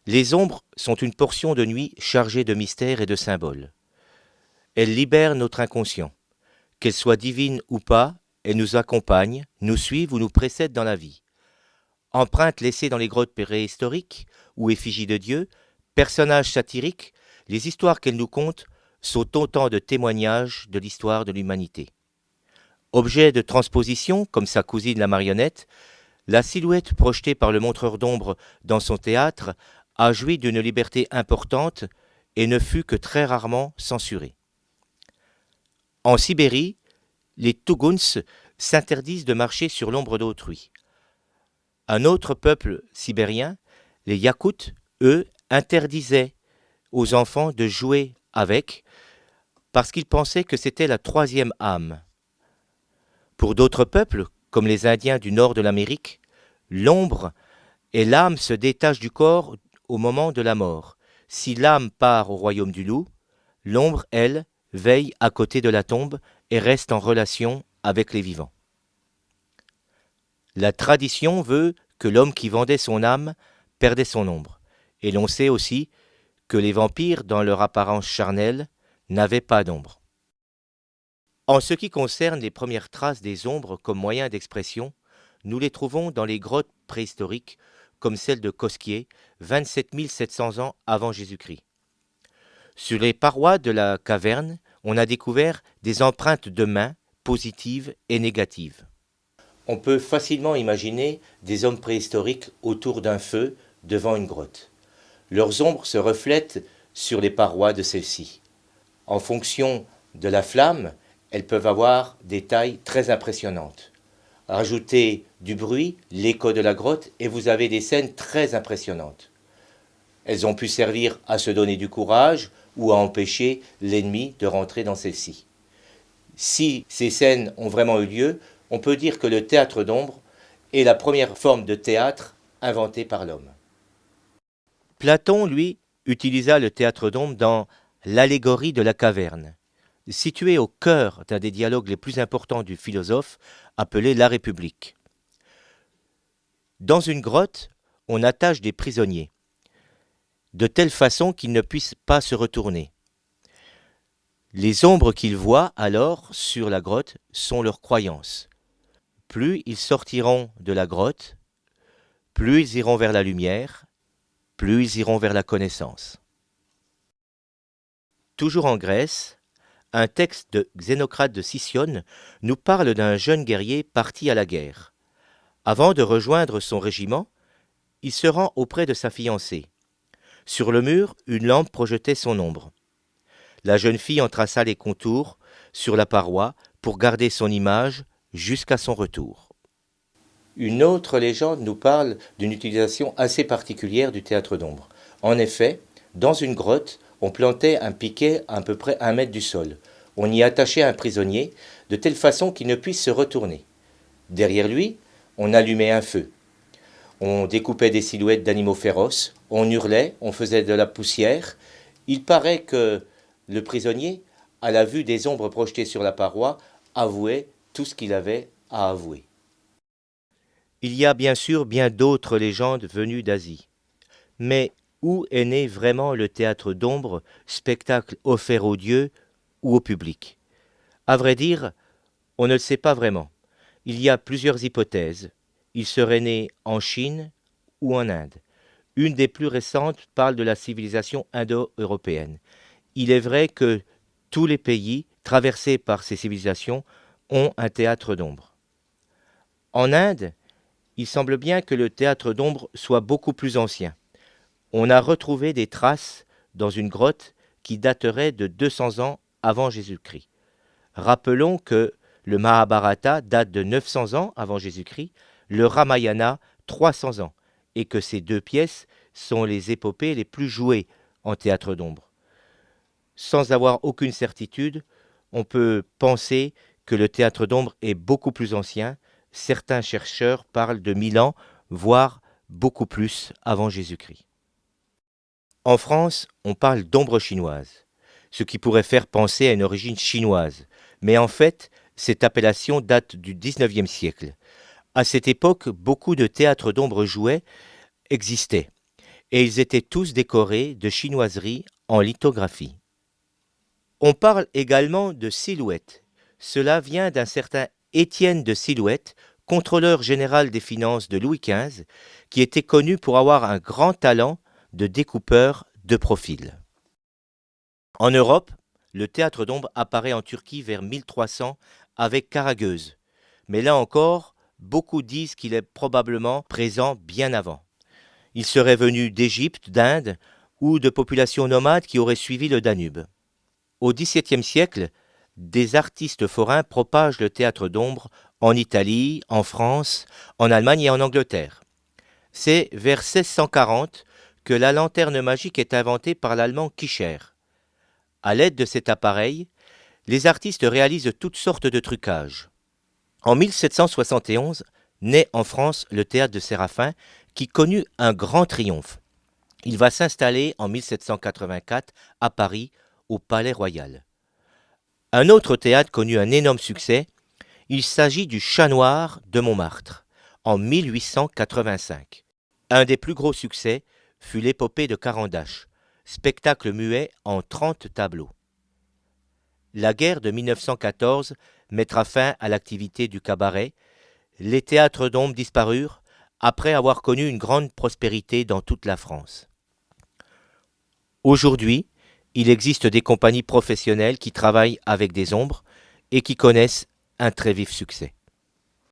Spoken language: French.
Les ombres sont une portion de nuit chargée de mystères et de symboles. Elles libèrent notre inconscient. Qu'elles soient divines ou pas, elles nous accompagnent, nous suivent ou nous précèdent dans la vie. Empreintes laissées dans les grottes préhistoriques ou effigies de dieux, personnages satiriques, les histoires qu'elles nous content sont autant de témoignages de l'histoire de l'humanité. Objet de transposition, comme sa cousine la marionnette, la silhouette projetée par le montreur d'ombre dans son théâtre a joui d'une liberté importante et ne fut que très rarement censurée. En Sibérie, les Tuguns s'interdisent de marcher sur l'ombre d'autrui. Un autre peuple sibérien, les Yakoutes, eux, interdisaient aux enfants de jouer avec parce qu'ils pensaient que c'était la troisième âme. Pour d'autres peuples, comme les Indiens du nord de l'Amérique, l'ombre et l'âme se détachent du corps au moment de la mort. Si l'âme part au royaume du loup, l'ombre, elle, veille à côté de la tombe et reste en relation avec les vivants. La tradition veut que l'homme qui vendait son âme perdait son ombre. Et l'on sait aussi que les vampires, dans leur apparence charnelle, n'avaient pas d'ombre. En ce qui concerne les premières traces des ombres comme moyen d'expression, nous les trouvons dans les grottes préhistoriques, comme celle de Cosquier, 27 700 ans avant Jésus-Christ. Sur les parois de la caverne, on a découvert des empreintes de mains positives et négatives. On peut facilement imaginer des hommes préhistoriques autour d'un feu devant une grotte. Leurs ombres se reflètent sur les parois de celle-ci. En fonction de la flamme, elles peuvent avoir des tailles très impressionnantes. Rajoutez du bruit, l'écho de la grotte, et vous avez des scènes très impressionnantes. Elles ont pu servir à se donner du courage ou à empêcher l'ennemi de rentrer dans celle-ci. Si ces scènes ont vraiment eu lieu, on peut dire que le théâtre d'ombre est la première forme de théâtre inventée par l'homme. Platon, lui, utilisa le théâtre d'ombre dans l'allégorie de la caverne, situé au cœur d'un des dialogues les plus importants du philosophe, appelé La République. Dans une grotte, on attache des prisonniers, de telle façon qu'ils ne puissent pas se retourner. Les ombres qu'ils voient alors sur la grotte sont leurs croyances. Plus ils sortiront de la grotte, plus ils iront vers la lumière, plus ils iront vers la connaissance. Toujours en Grèce, un texte de Xénocrate de Sicyone nous parle d'un jeune guerrier parti à la guerre. Avant de rejoindre son régiment, il se rend auprès de sa fiancée. Sur le mur, une lampe projetait son ombre. La jeune fille en traça les contours sur la paroi pour garder son image jusqu'à son retour. Une autre légende nous parle d'une utilisation assez particulière du théâtre d'ombre. En effet, dans une grotte, on plantait un piquet à peu près 1 mètre du sol. On y attachait un prisonnier de telle façon qu'il ne puisse se retourner. Derrière lui, on allumait un feu. On découpait des silhouettes d'animaux féroces, on hurlait, on faisait de la poussière. Il paraît que le prisonnier, à la vue des ombres projetées sur la paroi, avouait tout ce qu'il avait à avouer. Il y a bien sûr bien d'autres légendes venues d'Asie. Mais où est né vraiment le théâtre d'ombre, spectacle offert aux dieux ou au public? À vrai dire, on ne le sait pas vraiment. Il y a plusieurs hypothèses. Il serait né en Chine ou en Inde. Une des plus récentes parle de la civilisation indo-européenne. Il est vrai que tous les pays traversés par ces civilisations ont un théâtre d'ombre. En Inde, il semble bien que le théâtre d'ombre soit beaucoup plus ancien. On a retrouvé des traces dans une grotte qui daterait de 200 ans avant Jésus-Christ. Rappelons que le Mahabharata date de 900 ans avant Jésus-Christ, le Ramayana 300 ans, et que ces deux pièces sont les épopées les plus jouées en théâtre d'ombre. Sans avoir aucune certitude, on peut penser que le théâtre d'ombre est beaucoup plus ancien. Certains chercheurs parlent de 1000 ans, voire beaucoup plus avant Jésus-Christ. En France, on parle d'ombre chinoise, ce qui pourrait faire penser à une origine chinoise. Mais en fait, cette appellation date du XIXe siècle. À cette époque, beaucoup de théâtres d'ombre jouets existaient. et ils étaient tous décorés de chinoiseries en lithographie. On parle également de Silhouette. Cela vient d'un certain Étienne de Silhouette, contrôleur général des finances de Louis XV, qui était connu pour avoir un grand talent de découpeur de profil. En Europe, le théâtre d'ombre apparaît en Turquie vers 1300 avec Karagöz. Mais là encore, beaucoup disent qu'il est probablement présent bien avant. Il serait venu d'Égypte, d'Inde ou de populations nomades qui auraient suivi le Danube. Au XVIIe siècle, des artistes forains propagent le théâtre d'ombre en Italie, en France, en Allemagne et en Angleterre. C'est vers 1640 que la lanterne magique est inventée par l'allemand Kircher. À l'aide de cet appareil, les artistes réalisent toutes sortes de trucages. En 1771, naît en France le théâtre de Séraphin, qui connut un grand triomphe. Il va s'installer en 1784 à Paris, au Palais Royal. Un autre théâtre connut un énorme succès. Il s'agit du Chat Noir de Montmartre, en 1885. Un des plus gros succès fut l'épopée de Carandache, spectacle muet en 30 tableaux. La guerre de 1914 mettra fin à l'activité du cabaret. Les théâtres d'ombre disparurent après avoir connu une grande prospérité dans toute la France. Aujourd'hui, il existe des compagnies professionnelles qui travaillent avec des ombres et qui connaissent un très vif succès.